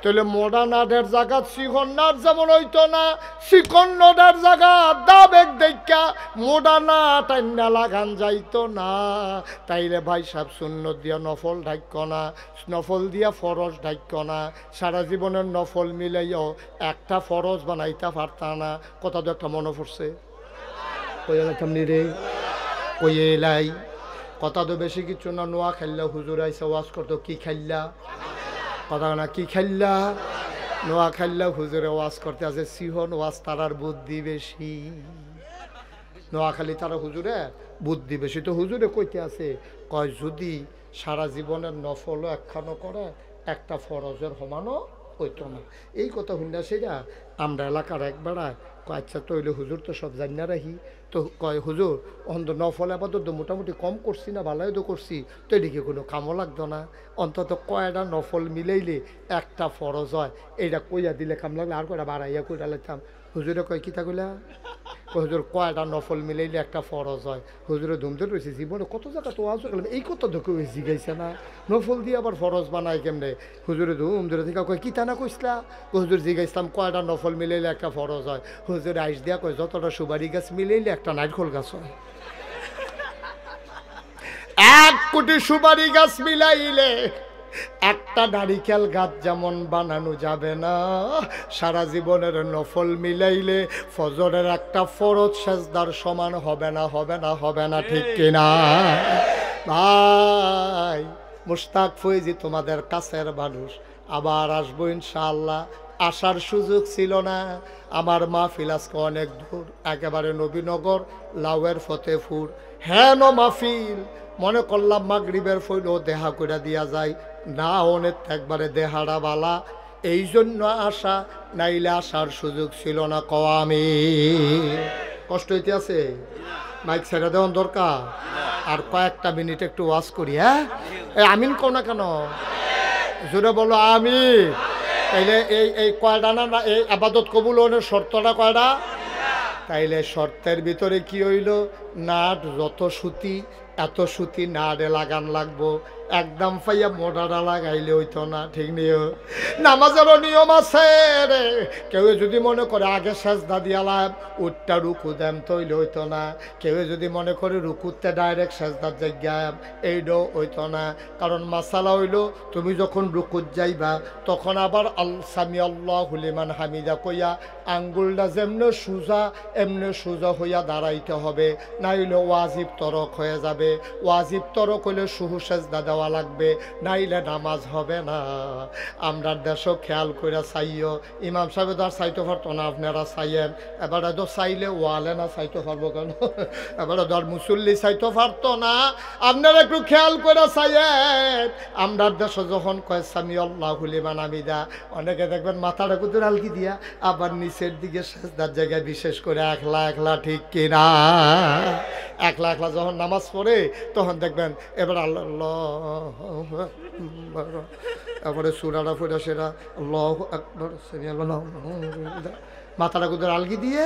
তাহলে মোডানাদের জায়গা শিকন্নার যেমন হইতো না, শিকন্নদের জায়গা দাবেক দেখা মোডানা টাইনা লাগান যাইতো না। তাইলে ভাই সাহেব সুন্নত দিয়া নফল ঢাক্য না, নফল দিয়া ফরজ ঢাক্য না। সারা জীবনের নফল মিলাইও একটা ফরজ বানাইতে পারতা না। কথা তো একটা মনে পড়ছে, কইলাম রে, কইলাই কথা তো বেশি কিছু না। নোয়া খাইলা হুজুর আইসা ওয়াজ করতো, কি খাইলা? কথা না, কি খাইলা? নোয়া খাইলা হুজুরে ওয়াজ করতে আছে, সিহন ওয়াজ তারার বুদ্ধি বেশি। নোয়াখালী তারা হুজুরে বুদ্ধি বেশি। তো হুজুরে কইতে আছে, কয় যদি সারা জীবনের নফলও একখানো করে একটা ফরজের সমানও হইতো না। এই কথা শুনলে সেটা আমরা এলাকার এক বেড়ায় কয়, আচ্ছা তো হইলে হুজুর তো সব জানি না রাখি। তো কয় হুজুর অন্ত নফল আপাতত তো মোটামুটি কম করছি না, ভালোই তো করছি, তো এদিকে কোনো কামও লাগতো না। অন্তত কয়টা নফল মিলাইলে একটা ফরজ হয়, এইটা কইয়া দিলে কাম লাগলে আর কয়টা বাড়াইয়া কইরা লাইতাম। হুজুরে কয় কিতা কইলা? হুজুর কয়টা নফল মিলাইলে একটা ফরজ হয়। হুজুরে ধুমতে রয়েছে, জীবনে কত জায়গা তো আজ গেলাম, এই কথা তো কেউ জিগাইছে না, নফল দিয়ে আবার ফরজ বানায় কেমনে? হুজুরে ধুম ধরে থেকে কয় কিতা না কইসলা? হুজুর জিগাইছিলাম কয়টা নফল মিলাইলে একটা ফরজ হয়। হুজুর আইস দিয়া কয় যতটা সুবারি গাছ মিলাইলে একটা নারকেল গাছ হয়। 1 কোটি সুবারি গাছ মিলাইলে একটা নারিকেল গাছ যেমন বানানো যাবে না, সারা জীবনের নফল মিলাইলে ফজরের একটা ফরজ সেজদার সমান হবে না, হবে না, হবে না, ঠিক কিনা? ভাই মুশতাক ফৈজি তোমাদের কাছের মানুষ, আবার আসবো ইনশাআল্লাহ। আসার সুযোগ ছিল না, আমার মাহফিল আজকে অনেক দূর, একেবারে নবীনগর লাউয়ের ফতেপুর। হ্যাঁ মাহফিল মনে করলাম মাগরিবের ফইল দেহা করে দিয়া যায় না, অনেক একবারে দেহারা বালা, এই জন্য আসা, নাইলে আসার সুযোগ ছিল না। আমি কষ্ট হইতে আছে, মাইক ছেড়ে দেওয়ার দরকার। আর কয়েকটা মিনিট একটু ওয়াজ করি। হ্যাঁ আমিন কও না কেন? জোরে বলো আমি। তাইলে এই কয়টা না, এই আবাদত কবুল হওয়ার শর্তটা কয়টা? তাইলে শর্তের ভিতরে কি হইল? নাট যত সুতি এত সুতি নাড়ে লাগান লাগবো, একদম পাইয়া মোটাটা লাগাইলে হইতো না, ঠিক নিও। নামাজেরও নিয়ম আছে রে। কেউ যদি মনে করে আগে সেজদা দিয়ালাম উঠটা রুকু দেম, তৈলে হইতো না। কেউ যদি মনে করে রুকুতে ডাইরেক্ট সেজদার জায়গায়, এইটাও হইতো না। কারণ মাসালা হইল তুমি যখন রুকুত যাইবা তখন আবার সামি আল্লাহু লিমান হামিদা কইয়া আঙ্গুলটা যেমনে সোজা এমনি সোজা হইয়া দাঁড়াইতে হবে, নাইলে ওয়াজিব তরক হয়ে যাবে। ওয়াজিব তরক হইলে সুহু সেজদা দেওয়া লাগবে, নাইলে নামাজ হবে না। আমরা দেশও খেয়াল করে চাইও, ইমাম সাহেব তো আর চাইতে পারতো না, আপনারা চাইয়েন। এবারে তো চাইলে ওয়ালে না চাইতে পারবো কেন? এবারে ধর মুসল্লি চাইতে পারতো না, আপনারা একটু খেয়াল করে চাইয়েন। আমরা দেশে যখন কয় সামি আল্লাহু লিমান হামিদা, অনেকে দেখবেন মাথাটা কুতুর আলকি দিয়া আবার নিচের দিকে সেজদার জায়গায়, বিশেষ করে একলা একলা, ঠিক কিনা? একলা একলা যখন নামাজ পড়ে তখন দেখবেন এবার আল্লাহ, তারপরে সুরাটা ফুটা সেরা আল্লাহু আকবার, মাথাটা কুতুর আলগি দিয়ে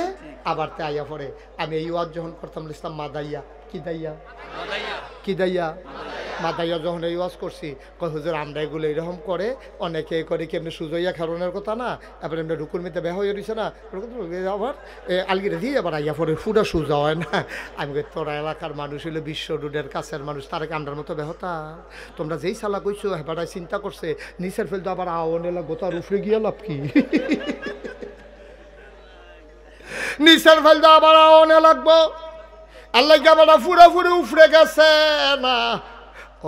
আবার তে আইয়া পড়ে। আমি এই ওয়াজ যখন করতাম লিখতাম মাদাইয়া, কি দাইয়া, কি দাইয়া, মাদাইয়া যখন এই ওয়াজ করছি কই হুজুর আমরা এগুলো এরকম করে অনেকে করে কি এমনি সুজইয়া খারণের কথা না, এবার এমনি রুকুর মিতে বেহ হয়ে রয়েছে না, আবার আলগিরে দিয়ে আবার আইয়া পরে ফুটা সুজা হয় না। আমি কই তোরা এলাকার মানুষ হইলে বিশ্ব রোডের কাছের মানুষ, তারা কি আমরার মতো বেহতা? তোমরা যেই সালা কইছো হেবাটাই চিন্তা করছে নিচের ফেলতো আবার আওয়ানে লাগবো, তার উফরে গিয়ে লাভ কি? নিচের ফেলতো আবার আওয়ানে লাগবো, আল্লাহ আবার ফুরে ফুরে উফরে গেছে না।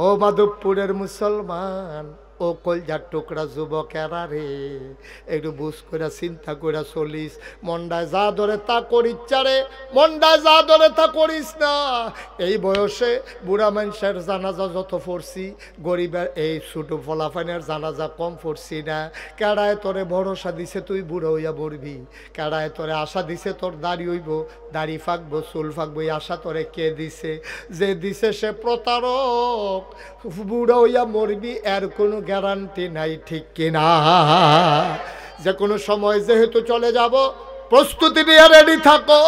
ও মাধবপুরের মুসলমান, ও কলজার টুকরা যুবকেরা রে, একটু বুঝ করে চিন্তা করে চলিস। মন্ডায় যা ধরে তা করিস চারে, মন্ডায় যা ধরে তা করিস না। এই বয়সে বুড়া মানুষের জানাজা যত পড়ছি, গরিবের এই ছোটো ফলাফানের জানাজা কম পড়ছি না। কেড়ায় তোরে ভরসা দিছে তুই বুড়ো হইয়া বলবি, কেড়ায় তোরে আশা দিছে তোর দাড়ি হইব, দাড়ি ফাঁকবো, চুল ফাঁকবো, এই আশা তোরে কে দিছে? যে দিছে সে প্রতারক। বুড়ো হইয়া মরবি এর কোনো গ্যারান্টি নাই, ঠিক কিনা? যে কোনো সময় যেহেতু চলে যাব, প্রস্তুতি নিয়ে রেডি থাকো।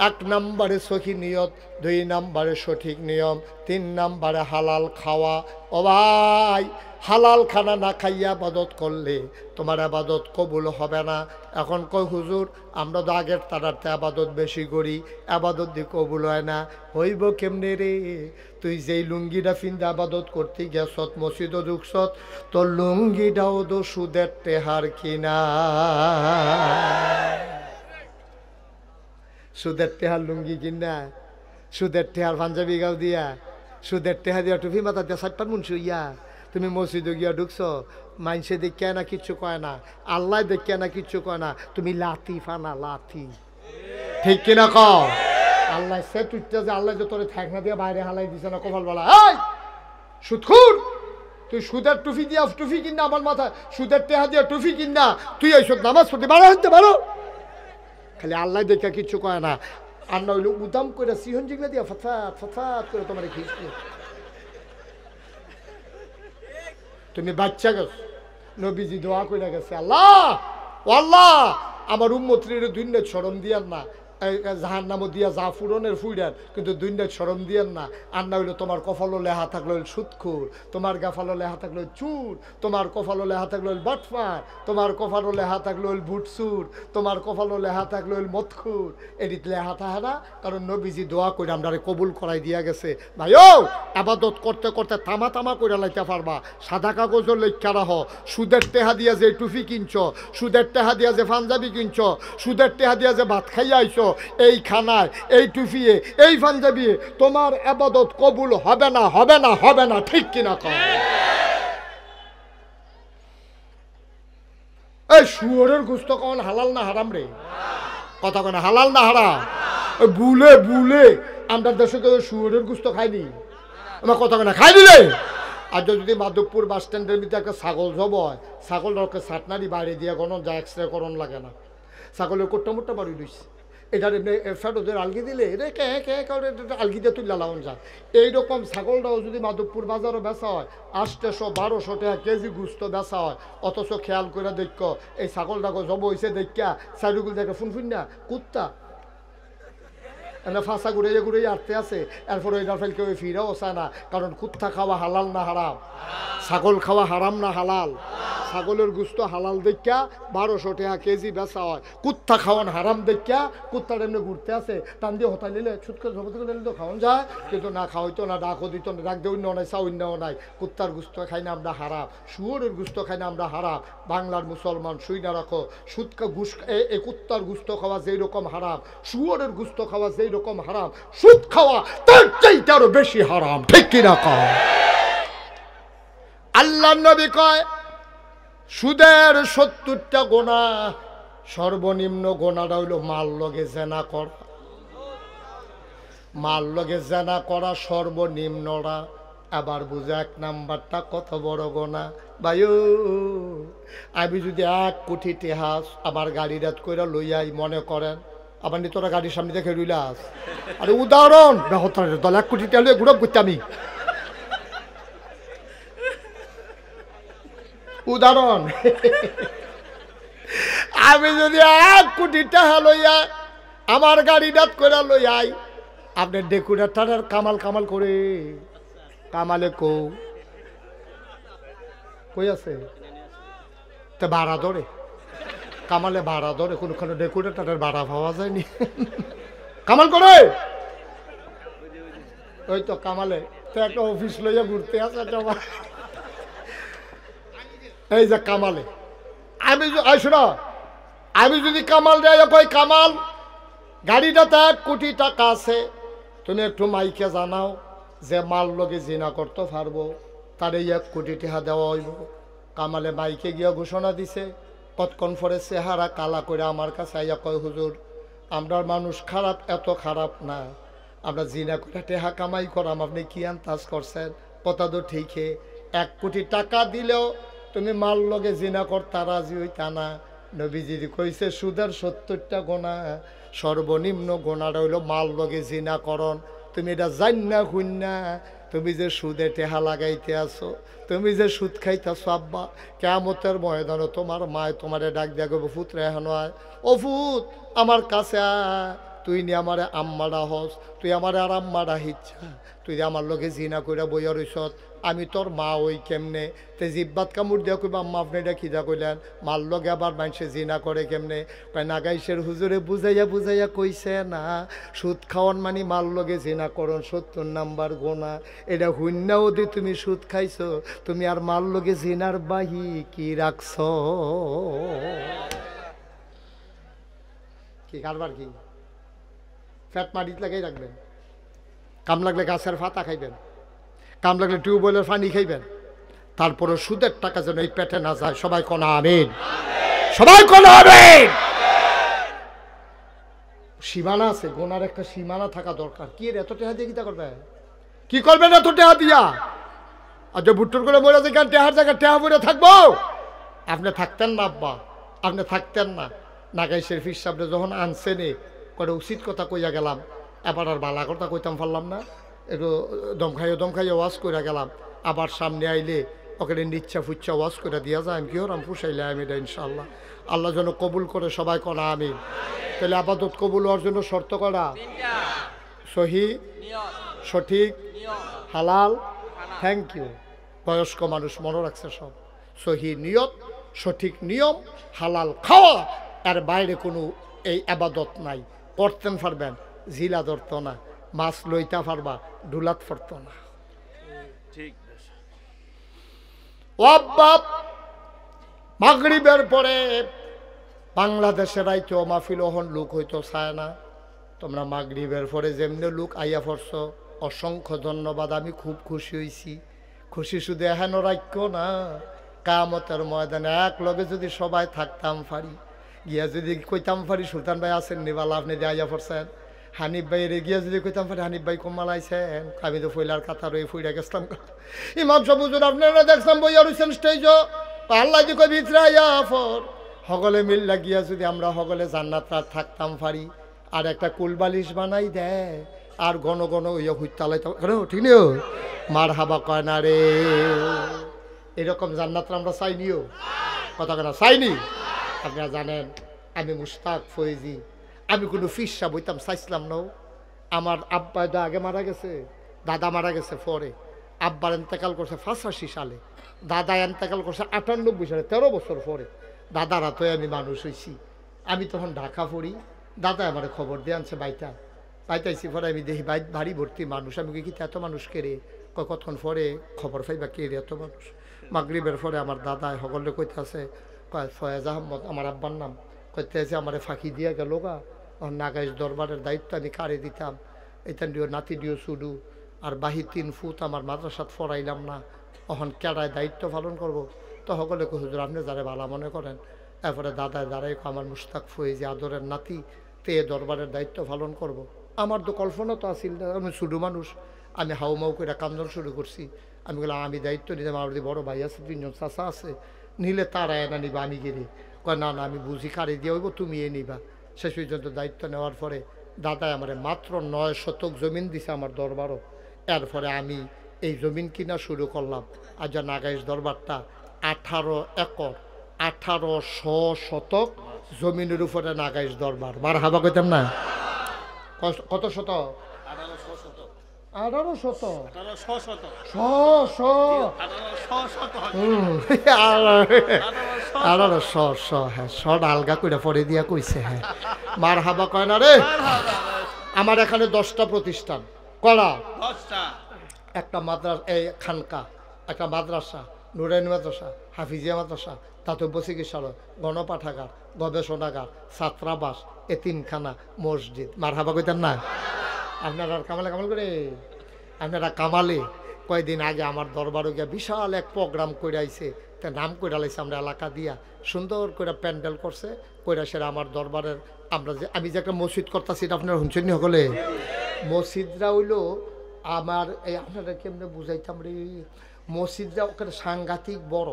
1 নম্বরে সহি নিয়ত, 2 নম্বরে সঠিক নিয়ম, 3 নম্বরে হালাল খাওয়া। ও ভাই, হালাল খানা না খাইয়া আবাদত করলে তোমার আবাদত কবুল হবে না। এখন কই হুজুর আমরা তো আগের তারাতে আবাদত বেশি করি, আবাদত দিয়ে কবুল হয় না। হইব কেমনে রে? তুই যেই লুঙ্গিটা ফিন্দে আবাদত করতে গেছত, মসজিদও ঢুকছত, তোর লুঙ্গিটাও তো সুদের টেহার কিনা। সুদের টেহার লুঙ্গি কিনা, সুদের টেহার পাঞ্জাবি গাও দিয়া, সুদের টেহা দিয়া টুপি মাথা দিয়া 4 মুন শুইয়া তুমি মসজিদে গিয়া ঢুকছো, মাইনসে দেখে না কিচ্ছু কয় না, আল্লাহ দেখে না কিচ্ছু কয় না, তুমি লাথি ফানা লাথি, ঠিক কিনা কও? আল্লাহ সে তুইটা যে আল্লাহ যে তোরে ঠেকনা দিয়ে বাইরে হালাই দিছে না, কপাল বলা এই সুদখোর, তুই সুদের টুপি দিয়া টুপি কিনা আমার মাথায়, সুদের টেহা দিয়া টুপি কিনা তুই এইসব নামাজ পড়তে বাড়া হইতে পারো? খালি আল্লাহ দেখে কিচ্ছু কয় না, আর না হইলে উদাম করে সিহন জিগলা দিয়া ফতফাত ফতফাত করে তোমার খিস্তি। তুমি বাচ্চা গেছ, নবীজি দোয়া করে গেছে, আল্লাহ ও আল্লাহ আমার উম্মতের দুনিয়ার শরম দিয়ান না, জাহান্নামও দিয়া যা ফুরনের ফুইরান, কিন্তু দুনিয়ার শরম দিয়ান না। আর না হইলে তোমার কপালও লেহা থাকলো সুদখোর, তোমার গাফালও লেহা থাকলো চুর, তোমার কপালও লেহা থাকলো বাটফার, তোমার কপালও লেহা থাকলো বুটসুর, তোমার কপালও লেহা থাকলো মদখুর। এদিক লেহা থাকে না, কারণ নবীজি দোয়া করে আমরা কবুল করাই দিয়া গেছে। ভাইও আবাদত করতে করতে তামা তামা করে লাইতে পারবা, সাদা কাগজও লেখা রাহ, সুদের টেহা দিয়া যে টুপি কিনছ, সুদের টেহা দিয়া যে পাঞ্জাবি কিনছ, সুদের টেহা দিয়া যে ভাত খাইয়া আইছো, এই খানায় এই টুফিয়ে এই পাঞ্জাবি তোমার ইবাদত কবুল হবে না, হবে না, হবে না, ঠিক কিনা কও? এই শুয়োরের গোশত কোন হালাল না হারাম রে? কথা কোন হালাল না হারাম? বুলে বুলে আমরা দেশে কেউ শুয়োরের গোশত খাইনি, আমার কথা কোন খাই দিলে। আর যদি মাধবপুর বাস স্ট্যান্ডের ভিতরে একটা ছাগল জব হয়, ছাগলটাকে সাটনারি বাইরে দিয়ে কোনো যা এক্সরে করণ লাগে না, ছাগলের কোট্টা মোট্টা বাড়ি দিচ্ছে, এটার এমনি ফেটোদের আলগি দিলে রে কে কে আলগি দিয়ে তুললে লাউন যায়। এইরকম ছাগলটাও যদি মাধবপুর বাজারও বেচা হয় 800-1200 টাকা কেজি গুস্ত বেচা হয়, অথচ খেয়াল করে দেখ এই ছাগলটাকে জব হয়েছে দেখা চারিগুলো দেখে ফুনফুন না কুত্তা এনে ফাঁসা ঘুরাইয়া ঘুরাইয়া আটতে আছে, এরপরে এটা ফেল কেউ ফিরেও চায় না, কারণ কুত্তা খাওয়া হালাল না হারাম, ছাগল খাওয়া হারাম না হালাল। ছাগলের গুস্ত হালাল দেখা 1200 টাকা কেজি বেচা হয়, কুত্তা খাওয়ান হারাম দেখা কুত্তার এমনি ঘুরতে আছে, টান দিয়ে হতাই নিলে ছুটকে ঝপতে নিলে তো খাওয়ান যায়, কিন্তু না খাওয়াইতো না, ডাকও দিত না, ডাক দিয়ে অন্য নাই, চা অন্যও নাই। কুত্তার গুস্ত খাই না আমরা হারাম, শুয়োরের গুস্ত খাই না আমরা হারাম। বাংলার মুসলমান শুই না রাখো, সুদকা ঘুষ এই কুত্তার গুস্ত খাওয়া যেই রকম হারাম, শুয়োরের গুস্ত খাওয়া যেই রকম হারাম, সুদ খাওয়া তার চাইতে আরো বেশি হারাম, ঠিক কিনা কও? আল্লাহর নবী কয় সুদের 70টা গুনাহ, সর্বনিম্ন গুনাহটা হইল মাল লগে জেনা করা, মাল লগে জেনা করা সর্বনিম্নটা। আবার বুঝে 1 নাম্বারটা কত বড় গুনাহ। ভাইও আমি যদি 1 কোটি টাকা আমার গাড়ি রাত কইরা লইয়াই, মনে করেন আবার নি তোরা গাড়ির সামনে দেখে রইলাস, আরে উদাহরণ বেহতার দল 1 কোটি টাকা লইয়া ঘুরব করতে আমি, উদাহরণ আমি যদি 1 কোটি টাকা লইয়া আমার গাড়ি রাত কইরা লইয়াই, আপনি ডেকুরেটারের কামাল কামাল করে কামালে কই আছে? তে ভাড়া ধরে, কামালে ভাড়া ধরে, কোনখানে ডেকোরেটরের ভাড়া পাওয়া যায়নি। কামাল করে ওই তো কামালে তো একটা অফিস লইয়া ঘুরতে আছে। এই যে কামালে আমি শোনা, আমি যদি কামাল দেয় কই কামাল গাড়িটাতে 1 কোটি টাকা আছে, তুমি একটু মাইকে জানাও যে মাল লগে জিনা করতে পারবো, তার এই 1 কোটি টাকা দেওয়া হইব। কামালে মাইকে গিয়া ঘোষণা দিছে। কতক্ষণ পরে চেহারা কালা করে আমার কাছে আইয়া কয় হুজুর আমরা মানুষ খারাপ, এত খারাপ না, আমরা জিনা করে টেহা কামাই করাম, আপনি কি আন্তাজ করছেন? কথা তো ঠিকই, 1 কোটি টাকা দিলেও তুমি মাল লগে জিনা করতা রাজি হইতা না। নবীজি কইছে সুদের 70টা গোনা, সর্বনিম্ন গোনাটা হইল মাল লগে জিনা করন। তুমি এটা জান না শুন না, তুমি যে সুদে টেহা লাগাইতে আসো, তুমি যে সুদ খাইতেছো আব্বা, কিয়ামতের ময়দানে তোমার মায় তোমারে ডাক দিয়া গো ফুত রেহান হয়, ও ফুত আমার কাছে আয়, তুই নি আমারে আম্মাডা হস, তুই আমারে আর আম্মাডা হিচ্ছা, তুই যে আমার লোকে জিনা কইরা বইয়া রইছত, আমি তোর মা ওই কেমনে? তে জিব্বাত কামড় দিয়া কইবা আম্মা আপনি এটা খিদা কইলেন, মার লগে আবার মানুষে জিনা করে কেমনে? কয় নাগাইশের হুজুরে বুঝাইয়া বুঝাইয়া কইছে না, সুদ খাওয়ান মানে মার লগে জিনা করন 70 নাম্বার গোনা। এটা হুন্নাও দি তুমি সুদ খাইছো, তুমি আর মার লগে জিনার বাহি কি রাখছ? কি কারবার কি? ফ্যাট মাটিত লাগাই রাখবেন, কাম লাগলে গাছের পাতা খাইবেন, কাম লাগলে টিউবওয়েলের পানি খাইবেন, তারপরে সুদের টাকা যেন এই পেটে না যায়। সবাই কোন আমিন, সবাই কোন আমিন। সীমানা আছে, গোনার একটা সীমানা থাকা দরকার। কি এত টেহা দিয়ে কিতা করবে? কি করবেন এত টেহা দিয়া? আর যে ভুট্টুর করে মরে যে টেহার জায়গায় টেহা পড়ে থাকবো? আপনি থাকতেন না আব্বা, আপনি থাকতেন না। নাগাইশের ফির সামনে যখন আনছেনে করে উচিত কথা কইয়া গেলাম, এবার আর বালা কথা কইতাম পারলাম না, একটু দমখাইয়ে ওয়াজ করে গেলাম। আবার সামনে আইলে ওখানে নিচ্ছা ফুচ্ছা ওয়াজ করে দিয়া যায়, আমি কি হরাম পুষাইলে আমি এটা ইনশাল্লাহ আল্লাহ যেন কবুল করে। সবাই করা আমিন। তাহলে আবাদত কবুল হওয়ার জন্য শর্ত করা, সহি, সঠিক, হালাল। Thank you. বয়স্ক মানুষ মনে রাখছে সব। সহি নিয়ত, সঠিক নিয়ম, হালাল খাওয়া, এর বাইরে কোনো এই আবাদত নাই। করতেন পারবেন, জিলা ধরত না, মাছ লইতা পারবা, ডুলাত পড়ত না। মাগরিবের পরে বাংলাদেশের আইতো মাহফিল ওহন লোক হইতো চায় না। তোমরা মাগরিবের পরে যেমনি লোক আইয়া পড়ছ, অসংখ্য ধন্যবাদ। আমি খুব খুশি হয়েছি। খুশি শুধু এহেন রাখ্য না, কিয়ামতের ময়দানে এক লগে যদি সবাই থাকতাম পারি, গিয়া যদি কইতাম পারি সুলতান ভাই আছেন নিবালা, আপনি যে আইয়া পড়ছেন, হানিফ ভাইয়ের গিয়া যদি কইতাম পারি হানিফ ভাই কমাল আইছেন, আমি তো ফইলার কথা রয়ে ফুইরা গেছিলাম। ইমাম সাহেব হুজুর আপনারা দেখলাম বইয়া রয়েছেন স্টেজ, আল্লাহ যে কই ভিতরে আইয়া ফর সকলে মিল্লা গিয়া যদি আমরা সকলে জান্নাত থাকতাম পারি, আর একটা কুলবালিশ বানাই দেয়, আর ঘন ঘন ইয়ে হুইতালাইতাম, ঠিক নেই মার হাবা কয় না রে। এরকম জান্নাতটা আমরা চাইনিও, কথা কেনা চাইনি। আপনারা জানেন আমি মুশতাক ফয়েজি, আমি কোনো ফিসা বইতাম চাইছিলাম না। আমার আব্বা তো আগে মারা গেছে, দাদা মারা গেছে পরে। আব্বার এন্তেকাল করছে 85 সালে, দাদা এন্তেকাল করছে 98 সালে, 13 বছর পরে। দাদারা তো আমি মানুষ হয়েছি। আমি তখন ঢাকা পড়ি, দাদা আমার খবর দিয়ে আনছে বাইতাইছি। পরে আমি দেখি বাড়ি ভর্তি মানুষ। আমি কি এত মানুষ কেড়ে? কতক্ষণ পরে খবর পাইবা কে রে এত মানুষ। মাগরিবের পরে আমার দাদা সকলে কইতে আছে, কয় ফয়েজ আহমদ আমার আব্বার নাম, কইতে আছে আমার ফাঁকি দিয়া গেল গা, নাগাইশ দরবারের দায়িত্ব আমি কারে দিতাম, এটা দিও নাতি দিও শুধু, আর বাহি 3 ফুট আমার মাদ্রাসাত ফরাইলাম না, এখন কেডায় দায়িত্ব পালন করব। তো সকলে কই হুজুর আপনি যারা ভালো মনে করেন। এরপরে দাদায় দাঁড়াই আমার মুশতাক ফয়েজি আদরের নাতি, তে দরবারের দায়িত্ব পালন করব। আমার তো কল্পনা তো আসিল না, আমি ছোটো মানুষ, আমি হাউমাউ করে কান্দন শুরু করছি। আমি বললাম আমি দায়িত্ব নিতাম, আমার যদি বড় ভাই আছে, 3 জন চাচা আছে, নিলে তারা এনা নিবা, আমি গেলে কয় না না আমি বুঝি কারে দিয়ে হইব, তুমি এ নিবা। শেষ পর্যন্ত দায়িত্ব নেওয়ার পরে দাদায় আমার মাত্র 9 শতক জমিন দিছে আমার দরবারও। এরপরে আমি এই জমিন কিনা শুরু করলাম। আর যা নাগাইশ দরবারটা 18 একর 1800 শতক জমিনের উপরে নাগাইশ দরবার। মার হাবা কইতাম না? কত শতক? 1800 হ্যাঁ শট আলগা করে পরে দিয়া কইছে হ্যাঁ মার হাবা কয় না রে। আমার এখানে 10টা প্রতিষ্ঠান করা, একটা মাদ্রাসা এই খানকা, একটা মাদ্রাসা, নুরাইনি মাদ্রাসা, হাফিজিয়া মাদ্রাসা, দাতব্য চিকিৎসালয়, গণপাঠাগার, গবেষণাগার, ছাত্রাবাস, এতিমখানা, মসজিদ। মার হাবা কইতেন না? আপনারা কামালে কামাল করে আপনারা কামালে কয়েকদিন আগে আমার দরবারে গিয়া বিশাল এক প্রোগ্রাম করে আইছে, তা নাম করে লাইছে আমরা এলাকা দিয়া, সুন্দর করে প্যান্ডেল করছে কইরা সেরা আমার দরবারের আমরা যে আমি যে একটা মসজিদ করতেছি এটা আপনারা শুনছেন হলে মসজিদরা হইলো আমার এই আপনারা কেমনে বুঝাইতাম রে, মসজিদরা ওখানে সাংঘাতিক বড়।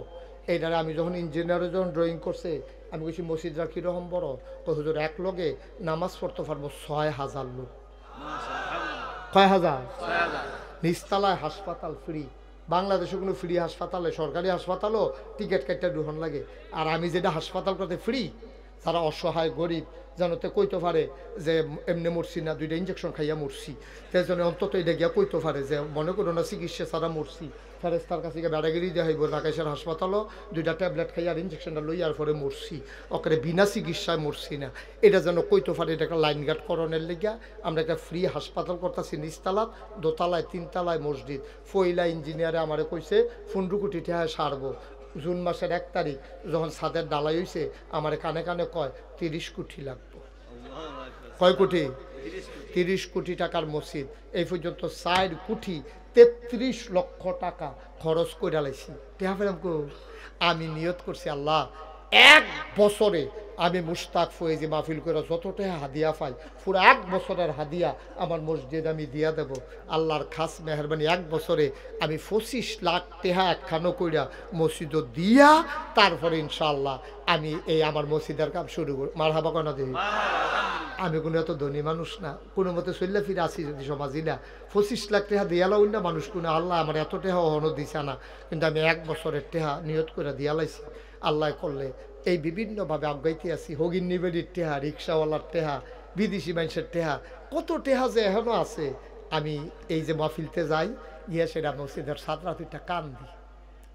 এইটারে আমি যখন ইঞ্জিনিয়ারে যখন ড্রয়িং করছে আমি বলছি মসজিদরা কীরকম বড়, তো হুজুর এক লগে নামাজ পড়তে পারবো 6000 লোক। কয় হাজার? নিচতলায় হাসপাতাল ফ্রি। বাংলাদেশে কোনো ফ্রি হাসপাতালে সরকারি হাসপাতালও টিকিট কাটতে দুহন লাগে, আর আমি যেটা হাসপাতাল করতে ফ্রি, যারা অসহায় গরিব জানোতে কইতে পারে যে এমনি মরছি না, 2টা ইঞ্জেকশন খাইয়া মরছি, তাই জন্য অন্তত এটা গিয়া কইতে পারে যে মনে করো না চিকিৎসা ছাড়া মরছি, ফেরেস্তার কাছে গিয়ে বেড়াগিরি দেওয়া হইব রাকেশের হাসপাতালও 2টা ট্যাবলেট খাইয়া আর ইঞ্জেকশনটা লইয়ার পরে মরছি, ওখানে বিনা চিকিৎসায় মরছি না, এটা যেন কইতে পারে। এটা একটা লাইন গার্ড করণের লেগিয়া আমরা একটা ফ্রি হাসপাতাল করতেছি নিচতলাত, দোতলায়, 3তলায় মসজিদ। ফইলা ইঞ্জিনিয়ারে আমারে কইছে 15 কোটি টাকা সারবো। জুন মাসের 1 তারিখ যখন ছাদের ডালাই হয়েছে আমার কানে কানে কয় 30 কোটি লাগবে। কয় কোটি? 30 কোটি টাকার মসজিদ। এই পর্যন্ত 4 কোটি 33 লক্ষ টাকা খরচ করে লাইছি। টেহা ফেরাম কো আমি নিয়ত করছি আল্লাহ 1 বছরে আমি মুশতাক ফয়েজি মাহফিল করে যত টাকা হাদিয়া পাই পুরো 1 বছরের হাদিয়া আমার মসজিদ আমি দিয়া দেব। আল্লাহর খাস মেহরবানি 1 বছরে আমি 25 লাখ টাকা একখানো কইরা মসজিদ দিয়া তারপরে ইনশাআল্লাহ আমি এই আমার মসজিদের কাম শুরু করব। মারহাবা কোনা দেই। আমি কোনো এত ধনী মানুষ না, কোনো মতে চললে ফিরে আসি যদি সমাজই না। 25 লাখ টাকা দিয়ালাও না মানুষ কোনো, আল্লাহ আমার এত টাকা হনো দিছে না, কিন্তু আমি 1 বছরের টাকা নিয়ত করে দিয়ালাইছি। আল্লাহ করলে এই বিভিন্নভাবে আগাইতে আছি। হগিন নিবেদির টেহা, রিক্সাওয়ালার টেহা, বিদেশি মানুষের টেহা, কত টেহা যে এখনও আছে। আমি এই যে মাহফিলতে যাই গিয়া সেটা মসজিদের সাত রাতিটা কান দিই,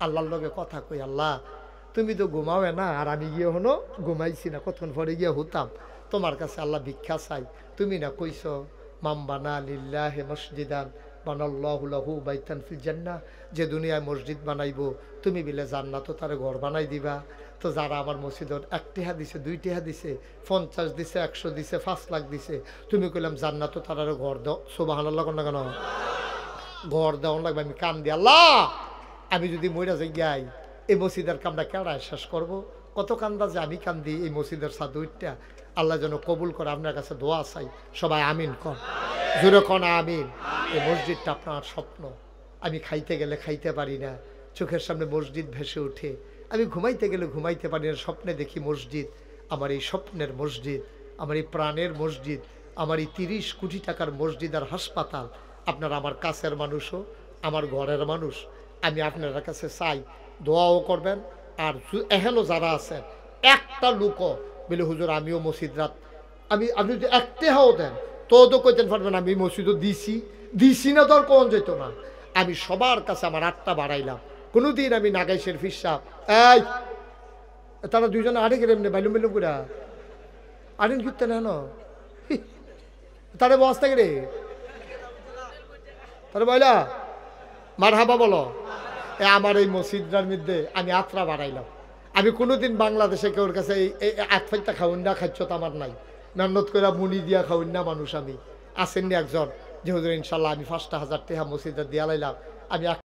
আল্লাহর লগে কথা কই, আল্লাহ তুমি তো ঘুমাবে না, আর আমি গিয়ে হনো ঘুমাইছি না, কতক্ষণ পরে গিয়ে হতাম তোমার কাছে আল্লাহ ভিক্ষা চাই। তুমি না কইস মামবানা লিল্লাহে মসজিদান বানাল্লাহু লাহু বাইতান ফিল জান্নাহ, যে দুনিয়ায় মসজিদ বানাইবো তুমি বিলে জান্নাতও তারে ঘর বানাই দিবা। তো যারা আমার মসজিদত 1 টাকা দিছে, 2 টাকা দিছে, 50 দিছে, 100 দিছে, 5 লাখ দিছে, তুমি কইলাম জান্নাতও তারারে ঘর দাও। সুবহানাল্লাহ কোন না কেন ঘর দেওয়ান লাগবে। আমি কান দি আল্লাহ আমি যদি মইরা যাই গাই এই মসজিদের কামটা কেডা শেষ করবো? কত কান্দা যে আমি কান্দি এই মসজিদের ছাদ উঠটা। আল্লাহ যেন কবুল করে, আপনার কাছে দোয়া চাই। সবাই আমিন কর, জোরে কন আমিন। এই মসজিদটা আপনার স্বপ্ন। আমি খাইতে গেলে খাইতে পারি না, চোখের সামনে মসজিদ ভেসে ওঠে। আমি ঘুমাইতে গেলে ঘুমাইতে পারি না, স্বপ্নে দেখি মসজিদ। আমার এই স্বপ্নের মসজিদ, আমার এই প্রাণের মসজিদ, আমার এই 30 কোটি টাকার মসজিদ আর হাসপাতাল। আপনারা আমার কাছের মানুষও, আমার ঘরের মানুষ। আমি আপনার কাছে চাই দোয়াও করবেন। আর এখনও যারা আছেন একটা লোকও বলে হুজুর আমিও মসজিদ রাত, আপনি যদি 1 টাকাও দেন তো কইতেন পারবেন আমি মসজিদও দিছি না, তোর কোন যেত না। আমি সবার কাছে আমার 8টা বাড়াইলাম। কোনোদিন আমি নাগাইশের ফিসাব এই তারা 2জনে আড়ে গেলে এমনি বাইলুম বাইলুম করে আড়েন ঘুরতে না তারে বস্তা গেলে তারে বইলা মার হাবা বলো। আমার এই মসজিদটার মধ্যে আমি 8টা বাড়াইলাম। আমি কোনোদিন বাংলাদেশে কেউর কাছে এই 8 ফাইটা খাউন না খাচ্ছ তো আমার নাই, মেহনত করে মুনি দিয়া খাউন না মানুষ। আমি আসেননি একজন যে হুজুর ইনশাল্লাহ আমি 5,000 টাকা মসজিদে দিয়া লাইলাম, আমি